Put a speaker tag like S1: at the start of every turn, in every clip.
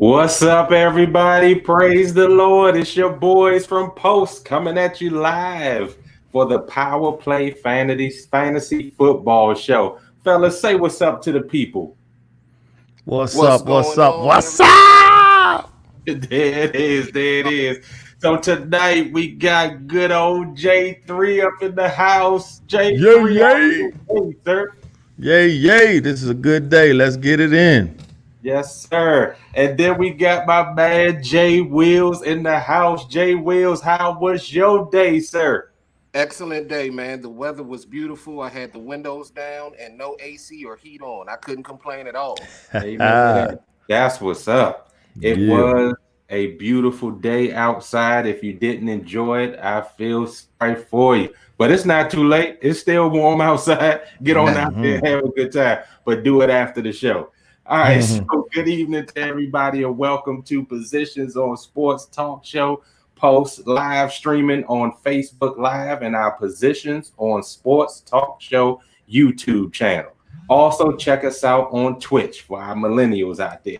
S1: What's up, everybody? Praise the Lord. It's your boys from Post coming at you live for the Power Play Fantasy Football Show. Fellas, say what's up to the people.
S2: What's
S3: What's
S2: up? What's
S3: going
S2: up?
S3: on,
S2: What's
S3: everybody?
S2: up?
S1: There it is. There it is. So tonight we got good old J3 up in the house.
S2: Yay,
S1: J3, how
S2: yay.
S1: you doing, sir?
S2: Yay, yay. This is a good day. Let's get it in.
S1: Yes, sir. And then we got my man Jay Wheels in the house. Jay Wheels, how was your day, sir?
S3: Excellent day, man. The weather was beautiful. I had the windows down and no AC or heat on. I couldn't complain at all.
S1: Amen. That's what's up. It
S2: Yeah.
S1: was a beautiful day outside. If you didn't enjoy it, I feel sorry for you. But it's not too late. It's still warm outside. Get on out there and have a good time, but do it after the show. All right. So good evening to everybody and welcome to Positions on Sports Talk Show. Post live streaming on Facebook Live and our Positions on Sports Talk Show YouTube channel. Also, check us out on Twitch for our millennials out there.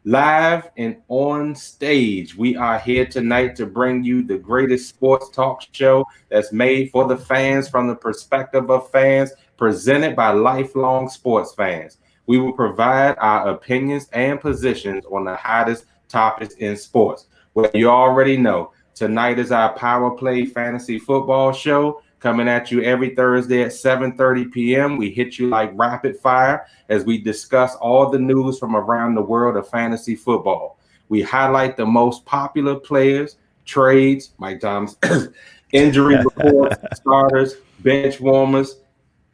S1: Live and on stage, we are here tonight to bring you the greatest sports talk show that's made for the fans from the perspective of fans, presented by lifelong sports fans. We will provide our opinions and positions on the hottest topics in sports. Well, you already know, tonight is our Power Play Fantasy Football Show coming at you every Thursday at 7:30 p.m. We hit you like rapid fire as we discuss all the news from around the world of fantasy football. We highlight the most popular players, trades, Mike Thomas, injury reports, starters, bench warmers,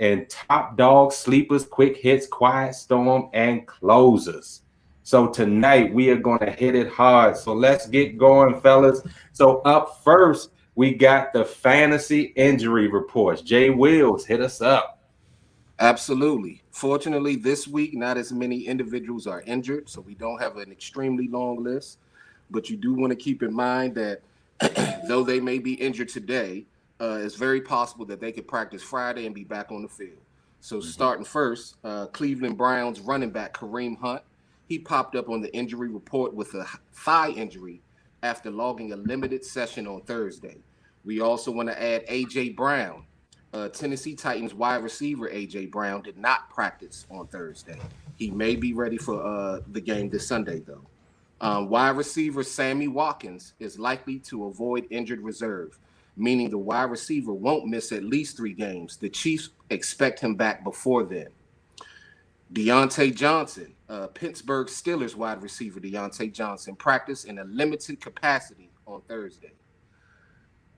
S1: and top dogs, sleepers, quick hits, quiet storm, and closers. So tonight we are going to hit it hard. So let's get going, fellas. So up first, we got the fantasy injury reports. Jay Wills, hit us up.
S3: Absolutely. Fortunately, this week, not as many individuals are injured, so we don't have an extremely long list. But you do want to keep in mind that though they may be injured today, it's very possible that they could practice Friday and be back on the field. So starting first, Cleveland Browns running back Kareem Hunt, he popped up on the injury report with a thigh injury after logging a limited session on Thursday. We also want to add A.J. Brown. Tennessee Titans wide receiver A.J. Brown did not practice on Thursday. He may be ready for the game this Sunday, though. Wide receiver Sammy Watkins is likely to avoid injured reserve, meaning the wide receiver won't miss at least 3 games. The Chiefs expect him back before then. Deontay Johnson, Pittsburgh Steelers wide receiver Deontay Johnson, practiced in a limited capacity on Thursday.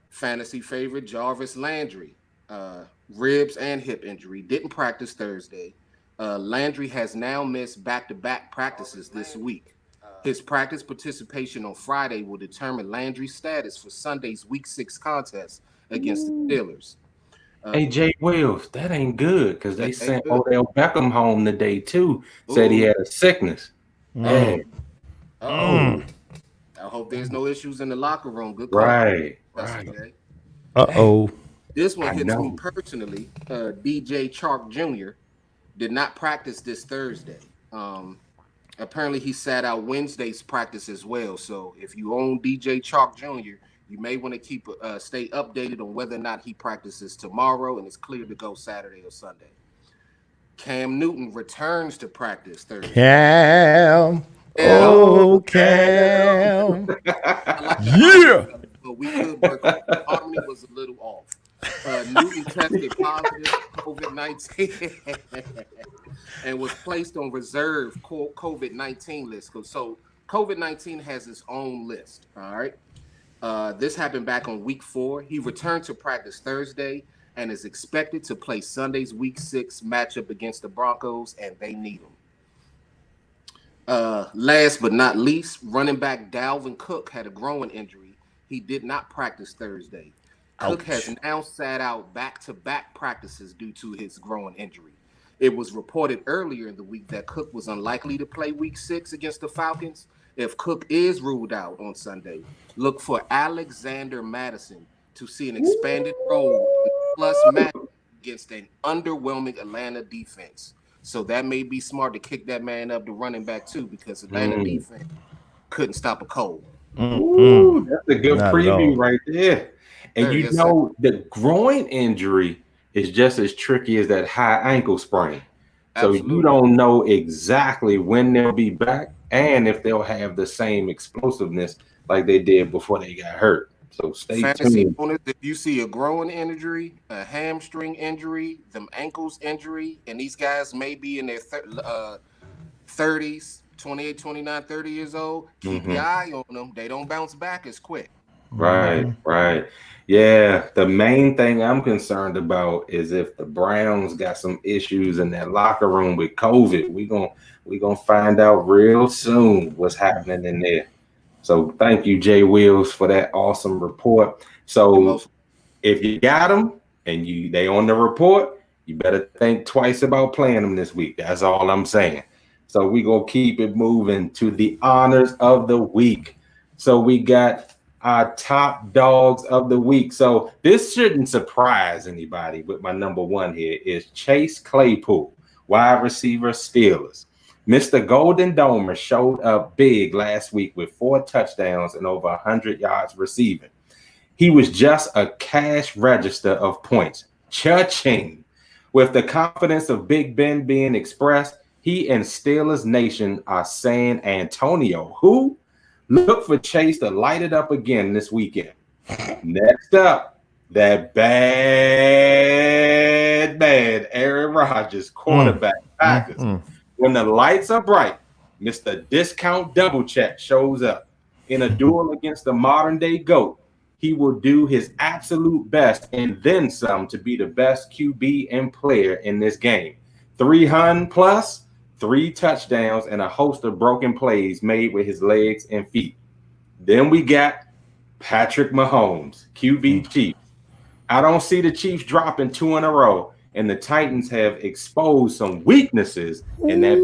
S3: Fantasy favorite Jarvis Landry, ribs and hip injury, didn't practice Thursday. Landry has now missed back-to-back practices this week. His practice participation on Friday will determine Landry's status for Sunday's Week 6 contest against the Steelers.
S1: Hey, Jay Wills, that ain't good because they
S3: That ain't
S1: sent
S3: good.
S1: Odell Beckham home today too. Said he
S3: Ooh,
S1: had a sickness. Hey,
S3: uh-oh. I hope there's no issues in the locker room. Good call.
S1: right,
S3: That's
S1: right.
S3: okay.
S1: Hey,
S2: Uh-oh.
S3: This one
S1: I
S3: hits me
S1: know.
S3: personally. DJ Chark Jr. did not practice this Thursday. Apparently, he sat out Wednesday's practice as well. So, if you own DJ Chark Jr., you may want to stay updated on whether or not he practices tomorrow and is clear to go Saturday or Sunday. Cam Newton returns to practice Thursday.
S2: Cam.
S3: Yeah,
S2: Oh,
S3: Cam.
S2: Cam.
S3: I like the harmony,
S2: Yeah.
S3: but we could work on it. The harmony was a little off. Newton tested positive for COVID-19 and was placed on reserve COVID-19 list. So COVID-19 has its own list. All right. This happened back on week 4. He returned to practice Thursday and is expected to play Sunday's week 6 matchup against the Broncos, and they need him. Last but not least, running back Dalvin Cook had a growing injury. He did not practice Thursday. Cook has
S2: Ouch.
S3: now sat out back-to-back practices due to his growing injury. It was reported earlier in the week that Cook was unlikely to play week 6 against the Falcons. If Cook is ruled out on Sunday, look for Alexander Madison to see an expanded role plus match against an underwhelming Atlanta defense. So that may be smart to kick that man up to running back too, because Atlanta
S1: Mm,
S3: defense couldn't stop a cold.
S1: Ooh, that's a good
S2: Not at
S1: preview
S2: all.
S1: right there. And you
S3: Yes,
S1: know, the groin injury is just as tricky as that high ankle sprain. So you
S3: absolutely.
S1: don't know exactly when they'll be back and if they'll have the same explosiveness like they did before they got hurt. So stay
S3: Fantasy
S1: tuned.
S3: owners, if you see a growing injury, a hamstring injury, them ankles injury, and these guys may be in their 30s, 28, 29, 30 years old, keep your
S1: Mhm.
S3: eye on them. They don't bounce back as quick.
S1: Right, right. Yeah, the main thing I'm concerned about is if the Browns got some issues in that locker room with COVID. We gonna find out real soon what's happening in there. So thank you, Jay Wills, for that awesome report.
S3: The
S1: So
S3: most
S1: if you got them and they on the report, you better think twice about playing them this week. That's all I'm saying. So we gonna keep it moving to the honors of the week. So we got our top dogs of the week. So this shouldn't surprise anybody. With my number one here is Chase Claypool, wide receiver, Steelers. Mr. Golden Domer showed up big last week with 4 touchdowns and over 100 yards receiving. He was just a cash register of points. Cha-ching. With the confidence of Big Ben being expressed, he and Steelers Nation are saying Antonio, who? Look for Chase to light it up again this weekend. Next up, that bad Aaron Rodgers, quarterback, Packers. When the lights are bright, Mr. Discount Double Check shows up. In a duel against the modern day GOAT, he will do his absolute best and then some to be the best QB and player in this game. 300 plus, 3 touchdowns, and a host of broken plays made with his legs and feet. Then we got Patrick Mahomes, QB Chiefs. I don't see the Chiefs dropping 2 in a row, and the Titans have exposed some weaknesses in that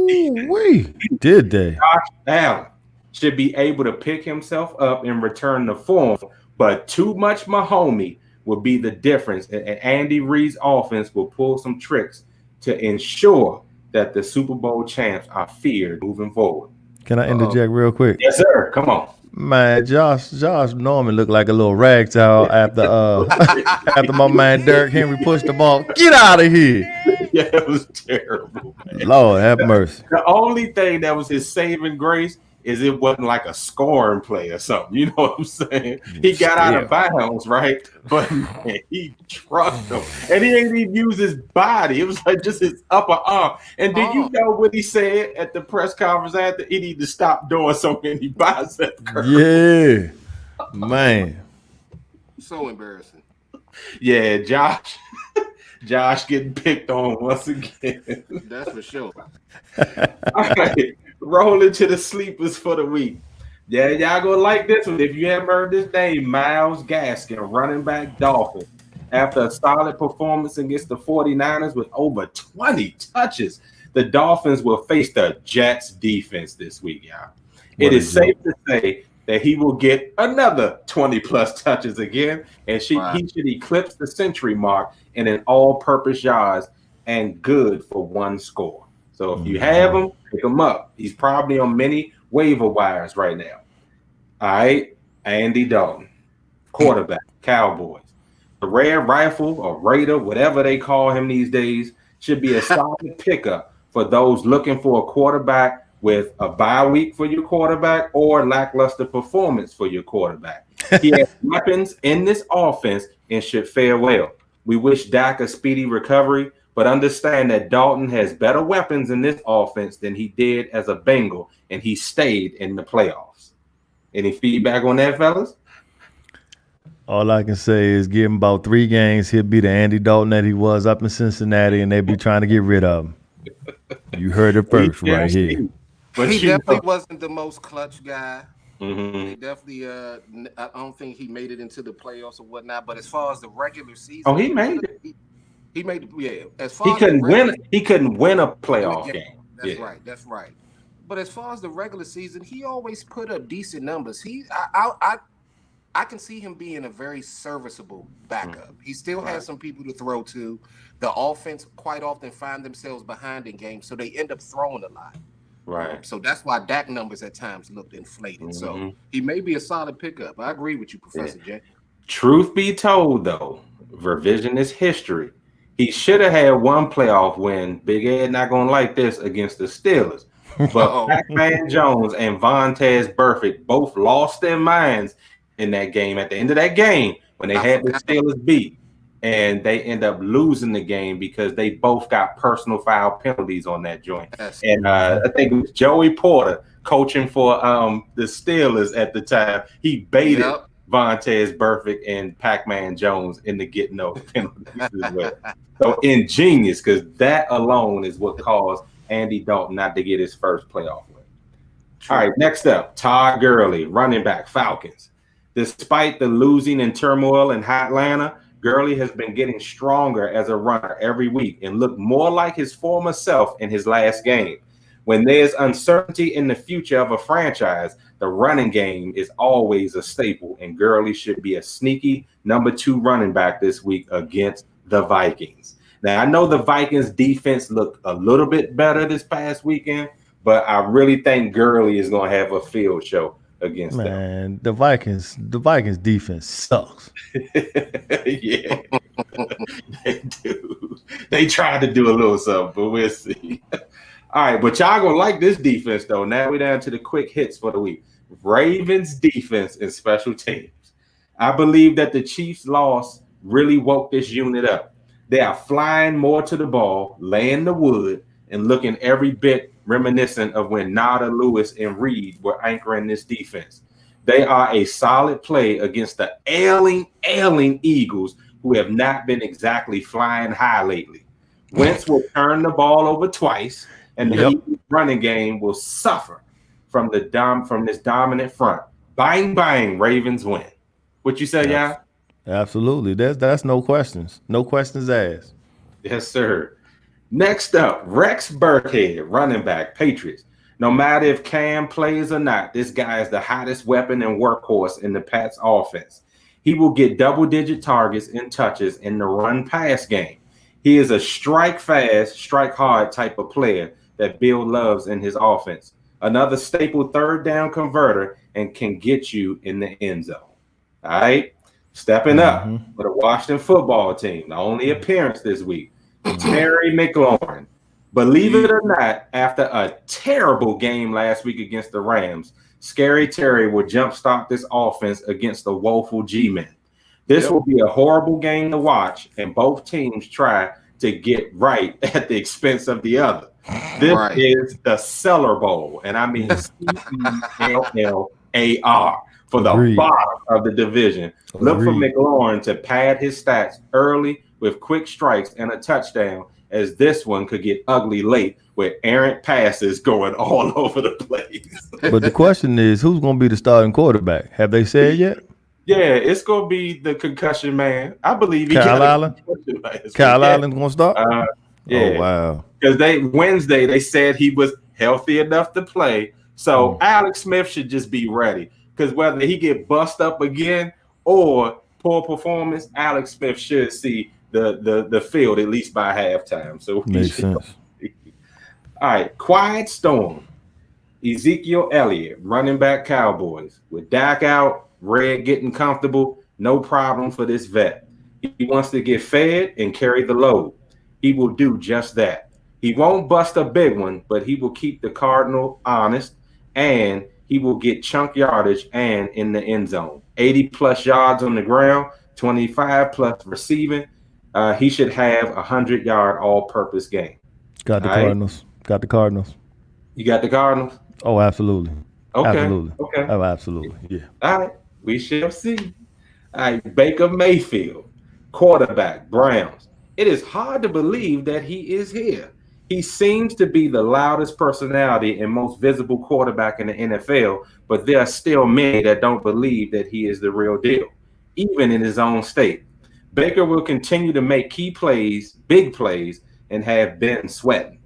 S1: defense.
S2: We did they?
S1: Josh Allen should be able to pick himself up and return to form, but too much Mahomes will be the difference. And Andy Reid's offense will pull some tricks to ensure that the Super Bowl champs are feared moving forward.
S2: Can I interject real quick?
S1: Yes, sir. Come on.
S2: Man, Josh Norman looked like a little ragdoll after my man Derrick Henry pushed the ball. Get out of here.
S1: Yeah, it was terrible, man.
S2: Lord have mercy.
S1: The only thing that was his saving grace is it wasn't like a scoring play or something. You know what I'm saying? He got out of bounds, right? But man, he trucked him. And he didn't even use his body. It was like just his upper arm. And did you know what he said at the press conference after? He need to stop doing so many bicep curls.
S2: Yeah. Man.
S3: so embarrassing.
S1: Yeah, Josh. Josh getting picked on once again.
S3: That's for sure.
S1: All right. Rolling to the sleepers for the week. Yeah, y'all gonna like this one. If you haven't heard this name, Myles Gaskin, running back Dolphins. After a solid performance against the 49ers with over 20 touches, the Dolphins will face the Jets defense this week, y'all. It is safe to say that he will get another 20 plus touches again, and he should eclipse the century mark in an all-purpose yards and good for 1 score. So if you have him, pick him up. He's probably on many waiver wires right now. All right, Andy Dalton, quarterback, Cowboys. The Red Rifle or Raider, whatever they call him these days, should be a solid pickup for those looking for a quarterback with a bye week for your quarterback or lackluster performance for your quarterback. He has weapons in this offense and should fare well. We wish Dak a speedy recovery, but understand that Dalton has better weapons in this offense than he did as a Bengal, and he stayed in the playoffs. Any feedback on that, fellas?
S2: All I can say is give him about 3 games. He'll be the Andy Dalton that he was up in Cincinnati, and they'll be trying to get rid of him. You heard it first right here.
S3: But he definitely wasn't the most clutch guy.
S1: Mm-hmm.
S3: He definitely, I don't think he made it into the playoffs or whatnot. But as far as the regular season,
S1: he made it.
S3: He made it. Yeah. As far
S1: he couldn't win. He couldn't win a playoff game.
S3: That's right. That's right. But as far as the regular season, he always put up decent numbers. I can see him being a very serviceable backup. He still has some people to throw to. The offense quite often find themselves behind in games, so they end up throwing a lot.
S1: Right.
S3: So that's why Dak numbers at times looked inflated. So he may be a solid pickup. I agree with you, Professor J.
S1: Truth be told, though, revisionist history. He should have had one playoff win. Big Ed not gonna like this against the Steelers. But Pac-Man Jones and Vontaze Burfict both lost their minds in that game. At the end of that game, when they had the Steelers beat, and they end up losing the game because they both got personal foul penalties on that joint.
S3: Yes.
S1: And I think it was Joey Porter coaching for the Steelers at the time. He baited Vontaze Burfict and Pac-Man Jones into getting those penalties as well. So ingenious, because that alone is what caused Andy Dalton not to get his first playoff win. All right, next up, Todd Gurley, running back, Falcons. Despite the losing and turmoil in Atlanta, Gurley has been getting stronger as a runner every week and looked more like his former self in his last game. When there's uncertainty in the future of a franchise, the running game is always a staple, and Gurley should be a sneaky number 2 running back this week against the Vikings. Now, I know the Vikings defense looked a little bit better this past weekend, but I really think Gurley is going to have a field show against them.
S2: Man, the Vikings defense sucks.
S1: Yeah, they do. They tried to do a little something, but we'll see. All right, but y'all gonna like this defense though. Now we're down to the quick hits for the week. Ravens defense and special teams. I believe that the Chiefs' loss really woke this unit up. They are flying more to the ball, laying the wood, and looking every bit reminiscent of when Nada, Lewis, and Reed were anchoring this defense. They are a solid play against the ailing Eagles, who have not been exactly flying high lately. Wentz will turn the ball over twice, and the Eagles running game will suffer from this dominant front. Bang, bang, Ravens win. What you say, y'all?
S2: Absolutely. That's no questions. No questions asked.
S1: Yes, sir. Next up, Rex Burkhead, running back, Patriots. No matter if Cam plays or not, this guy is the hottest weapon and workhorse in the Pats offense. He will get double-digit targets and touches in the run-pass game. He is a strike-fast, strike-hard type of player that Bill loves in his offense. Another staple third-down converter and can get you in the end zone. All right? Stepping up for the Washington football team. The only appearance this week, Terry McLaurin. Believe it or not, after a terrible game last week against the Rams, Scary Terry will jumpstart this offense against the woeful G-Men. This will be a horrible game to watch, and both teams try to get right at the expense of the other. This is the Cellar Bowl, and I mean CELLAR for the bottom of the division. Look for McLaurin to pad his stats early with quick strikes and a touchdown, as this one could get ugly late with errant passes going all over the place.
S2: But the question is, who's going to be the starting quarterback? Have they said yet?
S1: Yeah, it's going to be the concussion man. I believe
S2: Kyle Allen. Kyle Allen's going to start?
S1: Yeah.
S2: Oh, wow.
S1: Because Wednesday, they said he was healthy enough to play. So Alex Smith should just be ready. Because whether he get bust up again or poor performance, Alex Smith should see the field at least by halftime. So
S2: makes sense.
S1: All right, quiet storm. Ezekiel Elliott, running back, Cowboys. With Dak out, Red getting comfortable, no problem for this vet. He wants to get fed and carry the load. He will do just that. He won't bust a big one, but he will keep the Cardinal honest, and he will get chunk yardage and in the end zone. 80-plus yards on the ground, 25-plus receiving. He should have a 100-yard all-purpose game.
S2: Got the Cardinals. Got the Cardinals.
S1: You got the Cardinals?
S2: Oh, absolutely.
S1: Okay.
S2: Absolutely.
S1: Okay.
S2: Oh, absolutely. Yeah.
S1: All right. We shall see. All right. Baker Mayfield, quarterback, Browns. It is hard to believe that he is here. He seems to be the loudest personality and most visible quarterback in the NFL, but there are still many that don't believe that he is the real deal, even in his own state. Baker will continue to make key plays, big plays, and have been sweating.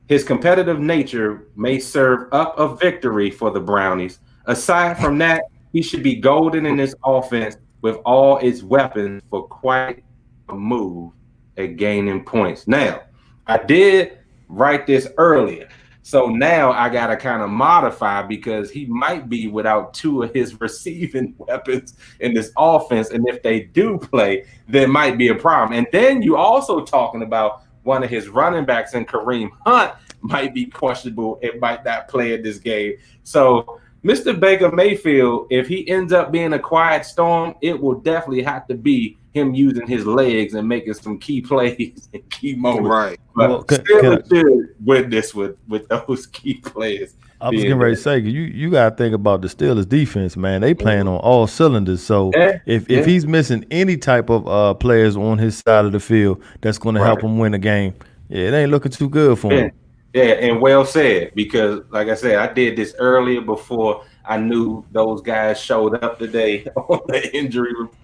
S1: His competitive nature may serve up a victory for the Brownies. Aside from that, he should be golden in his offense with all its weapons for quite a move at gaining points. Now, I did write this earlier. So now I got to kind of modify because he might be without two of his receiving weapons in this offense. And if they do play, there might be a problem. And then you also talking about one of his running backs in Kareem Hunt might be questionable. It might not play in this game. So Mr. Baker Mayfield, if he ends up being a quiet storm, it will definitely have to be him using his legs and making some key plays and key moments.
S3: Right.
S1: But
S2: Well,
S1: still should win this with those key players.
S2: I was getting ready to say, you got to think about the Steelers defense, man. They playing on all cylinders. So if he's missing any type of players on his side of the field that's going to help him win a game, it ain't looking too good for him.
S1: Yeah, and well said, because like I said, I did this earlier before I knew those guys showed up today on the injury report.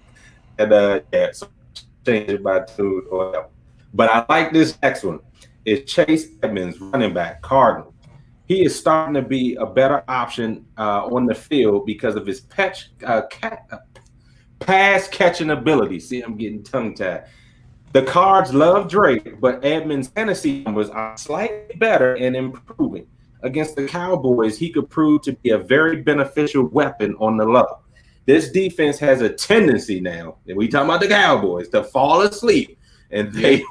S1: And so change it by 2 or whatever. But I like this next one. It's Chase Edmonds, running back, Cardinals. He is starting to be a better option on the field because of his pass catching ability. See, I'm getting tongue-tied. The Cards love Drake, but Edmonds' fantasy numbers are slightly better and improving. Against the Cowboys, he could prove to be a very beneficial weapon on the low. This defense has a tendency now, and we talking about the Cowboys, to fall asleep, and they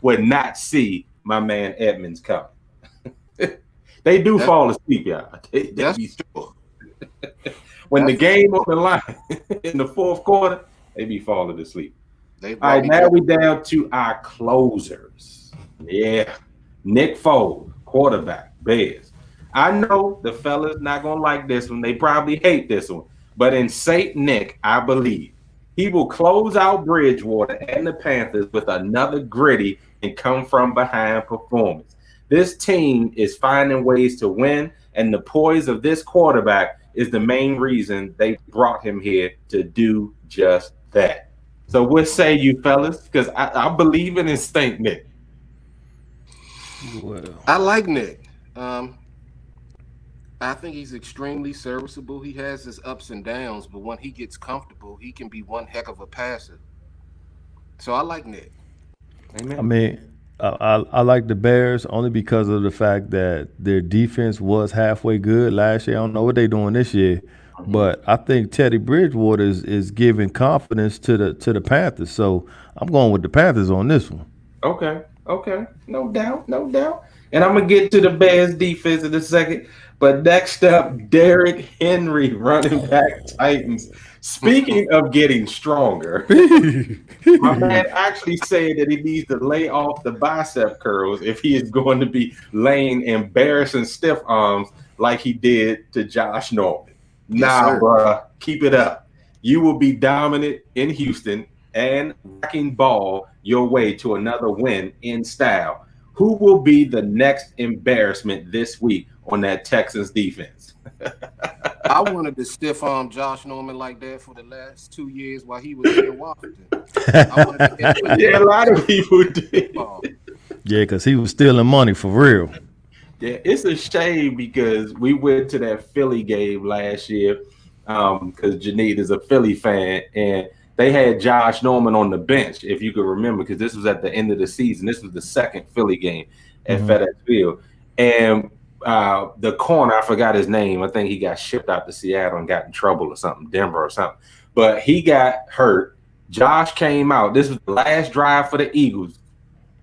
S1: would not see my man Edmonds coming. They do fall asleep, y'all.
S3: That's true.
S1: When the game on the line in the fourth quarter, they be falling asleep. All right, now we down to our closers. Yeah, Nick Foles, quarterback, Bears. I know the fellas not gonna like this one. They probably hate this one. But in Saint Nick, I believe he will close out Bridgewater and the Panthers with another gritty and come from behind performance. This team is finding ways to win, and the poise of this quarterback is the main reason they brought him here to do just that. So what say you fellas? Because I believe in Saint Nick.
S2: Well,
S3: I like Nick. I think he's extremely serviceable. He has his ups and downs, but when he gets comfortable, he can be one heck of a passer. So I like Nick.
S1: Amen.
S2: I mean, I like the Bears only because of the fact that their defense was halfway good last year. I don't know what they're doing this year, but I think Teddy Bridgewater is giving confidence to the Panthers. So I'm going with the Panthers on this one.
S1: Okay. No doubt. And I'm going to get to the Bears defense in a second. But next up, Derrick Henry, running back, Titans. Speaking of getting stronger, my man actually said that he needs to lay off the bicep curls if he is going to be laying embarrassing stiff arms like he did to Josh Norman. Nah, bruh, keep it up. You will be dominant in Houston and wrecking ball your way to another win in style. Who will be the next embarrassment this week on that Texans defense?
S3: I wanted to stiff arm Josh Norman like that for the last 2 years while he was in Washington.
S1: Yeah, a lot of people did.
S2: Yeah, because he was stealing money for real.
S1: Yeah, it's a shame because we went to that Philly game last year because Janine is a Philly fan, and they had Josh Norman on the bench, if you could remember, because this was at the end of the season. This was the second Philly game at FedEx Field. And the corner, I forgot his name. I think he got shipped out to Seattle and got in trouble or something, Denver or something. But he got hurt. Josh came out. This was the last drive for the Eagles.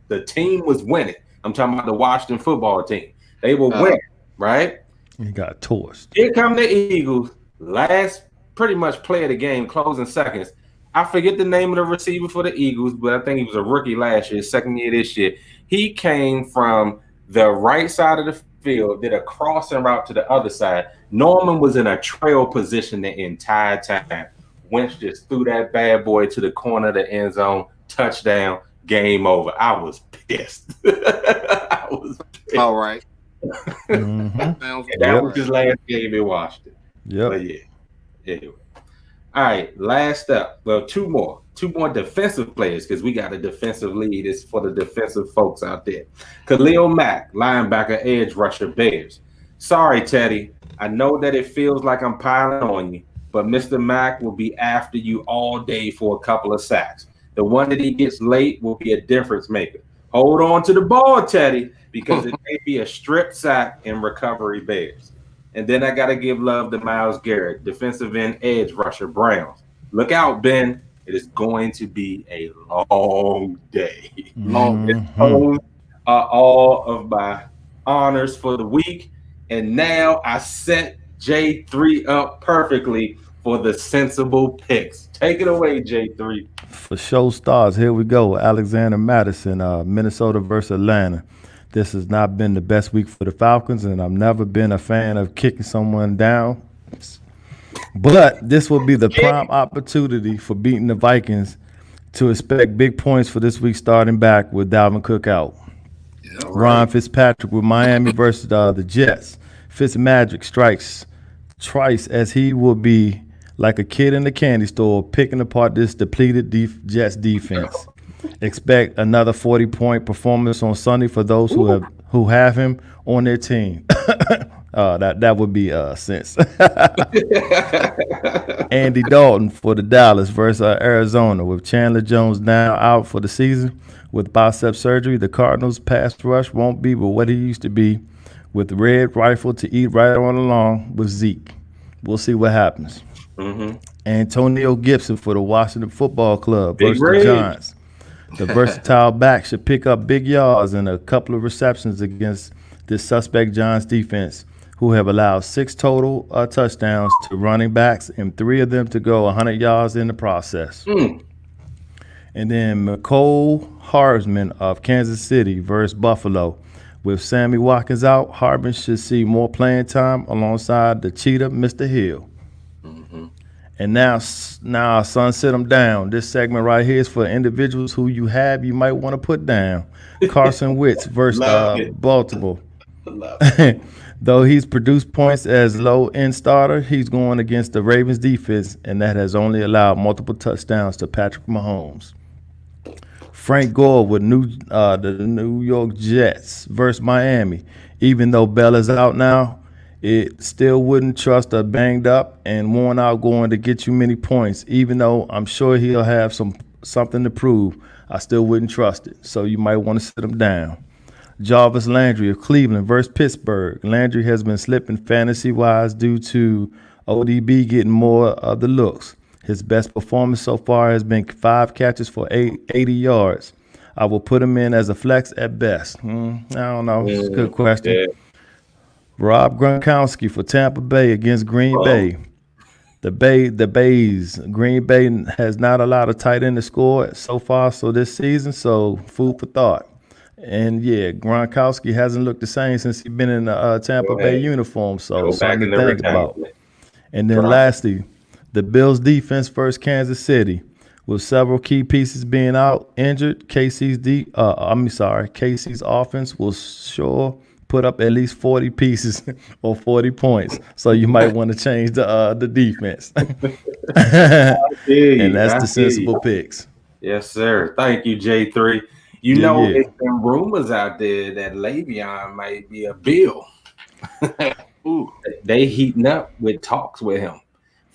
S1: The team was winning. I'm talking about the Washington football team. They were winning, right?
S2: He got tossed.
S1: Here come the Eagles. Last pretty much play of the game, closing seconds. I forget the name of the receiver for the Eagles, but I think he was a rookie last year, second year this year. He came from the right side of the field, did a crossing route to the other side. Norman was in a trail position the entire time. Wentz just threw that bad boy to the corner of the end zone, touchdown, game over. I was pissed. I was pissed.
S3: All right.
S1: That was his last game in Washington.
S2: Yep.
S1: But yeah. Anyway. All right, last up. Well, two more defensive players because we got a defensive lead. It's for the defensive folks out there. Khalil Mack, linebacker, edge rusher, Bears. Sorry, Teddy. I know that it feels like I'm piling on you, but Mr. Mack will be after you all day for a couple of sacks. The one that he gets late will be a difference maker. Hold on to the ball, Teddy, because it may be a strip sack in recovery Bears. And then I got to give love to Myles Garrett, defensive end edge rusher Browns. Look out, Ben. It is going to be a long day.
S2: Mhm.
S1: All of my honors for the week. And now I set J3 up perfectly for the sensible picks. Take it away, J3.
S2: For show stars, here we go. Alexander Madison, Minnesota versus Atlanta. This has not been the best week for the Falcons, and I've never been a fan of kicking someone down. But this will be the prime opportunity for beating the Vikings to expect big points for this week, starting back with Dalvin Cook out.
S3: Yeah,
S2: Ryan Fitzpatrick with Miami versus the Jets. Fitzmagic strikes twice as he will be like a kid in the candy store picking apart this depleted Jets defense. Expect another 40-point performance on Sunday for those who have him on their team. That would be sense. Andy Dalton for the Dallas versus Arizona with Chandler Jones now out for the season with bicep surgery. The Cardinals' pass rush won't be what he used to be with Red Rifle to eat right on along with Zeke. We'll see what happens.
S1: Mm-hmm.
S2: Antonio Gibson for the Washington Football Club
S1: Big
S2: versus
S1: Red.
S2: the Giants. The versatile back should pick up big yards and a couple of receptions against this suspect Giants defense, who have allowed 6 total touchdowns to running backs and 3 of them to go 100 yards in the process. And then McCole Hardman of Kansas City versus Buffalo. With Sammy Watkins out, Hardman should see more playing time alongside the cheetah, Mr. Hill. And now sunset them down. This segment right here is for individuals who you might want to put down. Carson Wentz versus Baltimore. Though he's produced points as low-end starter, he's going against the Ravens defense, and that has only allowed multiple touchdowns to Patrick Mahomes. Frank Gore with the New York Jets versus Miami. Even though Bell is out now, it still wouldn't trust a banged up and worn out going to get you many points. Even though I'm sure he'll have something to prove, I still wouldn't trust it. So you might want to sit him down. Jarvis Landry of Cleveland versus Pittsburgh. Landry has been slipping fantasy-wise due to ODB getting more of the looks. His best performance so far has been 5 catches for 80 yards. I will put him in as a flex at best. I don't know. It's a good question.
S1: Yeah.
S2: Rob Gronkowski for Tampa Bay against Green Bay. The Bays. Green Bay has not allowed a tight end to score so far this season, so food for thought. And yeah, Gronkowski hasn't looked the same since he's been in the Tampa Bay uniform, so something to think about. And then lastly, the Bills defense versus Kansas City. With several key pieces being out, injured, KC's offense will sure put up at least 40 pieces or 40 points. So you might want to change the defense. And that's the sensible picks.
S1: Yes, sir. Thank you, J3. It's been rumors out there that Le'Veon might be a Bill. Ooh, they heating up with talks with him.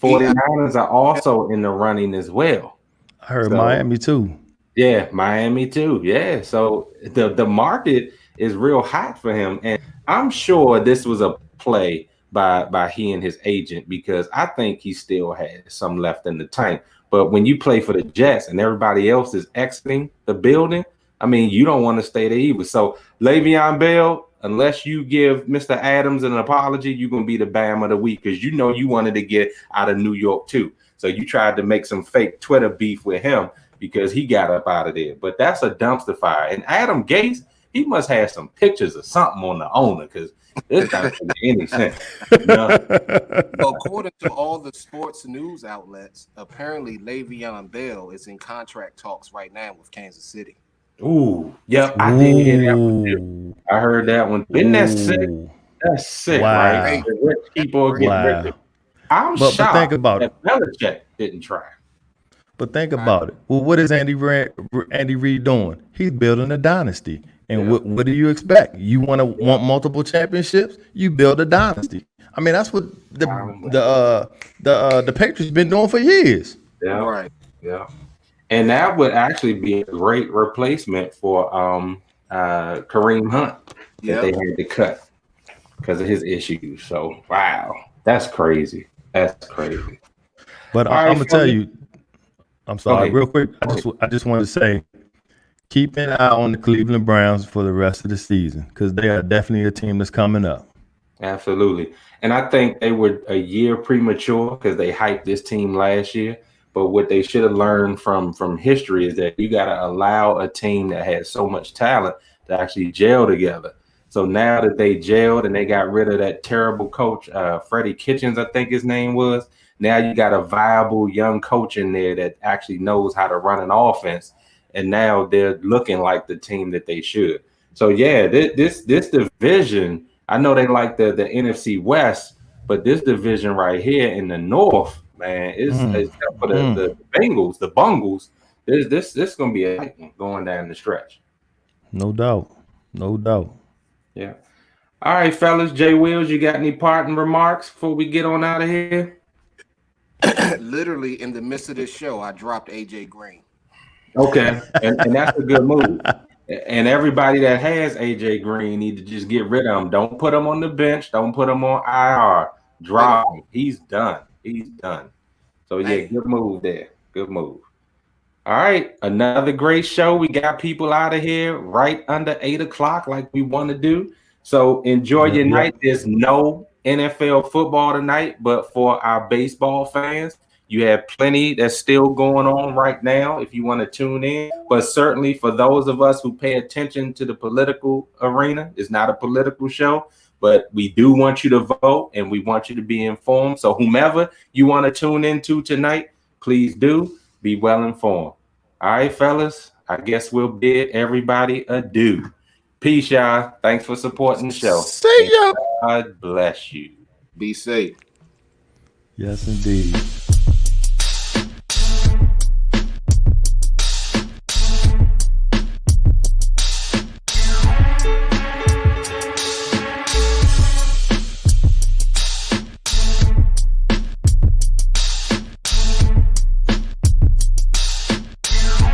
S1: 49ers are also in the running as well.
S2: I heard Miami too.
S1: Yeah, Miami too. Yeah, so the market is real hot for him, and I'm sure this was a play by he and his agent, because I think he still has some left in the tank. But when you play for the Jets and everybody else is exiting the building, I mean, you don't want to stay there either. So Le'Veon Bell, unless you give Mr. Adams an apology, you're going to be the Bam of the week, because you know you wanted to get out of New York too. So you tried to make some fake Twitter beef with him because he got up out of there. But that's a dumpster fire. And Adam Gase, he must have some pictures or something on the owner, because this doesn't make any sense.
S3: According to all the sports news outlets, apparently Le'Veon Bell is in contract talks right now with Kansas City.
S1: Ooh, yep, I did hear that one too. I heard that one. Isn't that sick? That's sick, right? Rich people get richer. I'm shocked but think about that Belichick didn't try.
S2: But think about it. Well, what is Andy Reid doing? He's building a dynasty. And what do you expect? You want multiple championships? You build a dynasty. I mean, that's what the Patriots been doing for years.
S1: Yeah, right. Yeah. And that would actually be a great replacement for Kareem Hunt that they had to cut because of his issues. So wow, that's crazy. That's crazy.
S2: But I'm gonna tell you, I'm sorry, real quick. I just wanted to say, keep an eye on the Cleveland Browns for the rest of the season because they are definitely a team that's coming up.
S1: Absolutely. And I think they were a year premature because they hyped this team last year. But what they should have learned from history is that you got to allow a team that has so much talent to actually gel together. So now that they gelled and they got rid of that terrible coach, Freddie Kitchens, I think his name was, now you got a viable young coach in there that actually knows how to run an offense. And now they're looking like the team that they should. So yeah, this division, I know they like the NFC West, but this division right here in the North, man, except for the Bengals, the Bungles, this gonna be a tight one going down the stretch.
S2: No doubt. No doubt.
S1: Yeah. All right, fellas. Jay Wills, you got any parting remarks before we get on out of here?
S3: Literally in the midst of this show, I dropped AJ Green.
S1: Okay, and that's a good move. And everybody that has AJ Green need to just get rid of him. Don't put him on the bench. Don't put him on IR. Drop him. He's done. He's done. So yeah, good move there. Good move. All right, another great show. We got people out of here right under 8 o'clock, like we want to do. So enjoy your night. There's no NFL football tonight, but for our baseball fans, you have plenty that's still going on right now if you want to tune in. But certainly for those of us who pay attention to the political arena, it's not a political show, but we do want you to vote and we want you to be informed. So whomever you want to tune into tonight, please do be well informed. All right, fellas, I guess we'll bid everybody adieu. Peace, y'all. Thanks for supporting the show.
S2: See ya.
S1: God bless you.
S3: Be safe.
S2: Yes, indeed.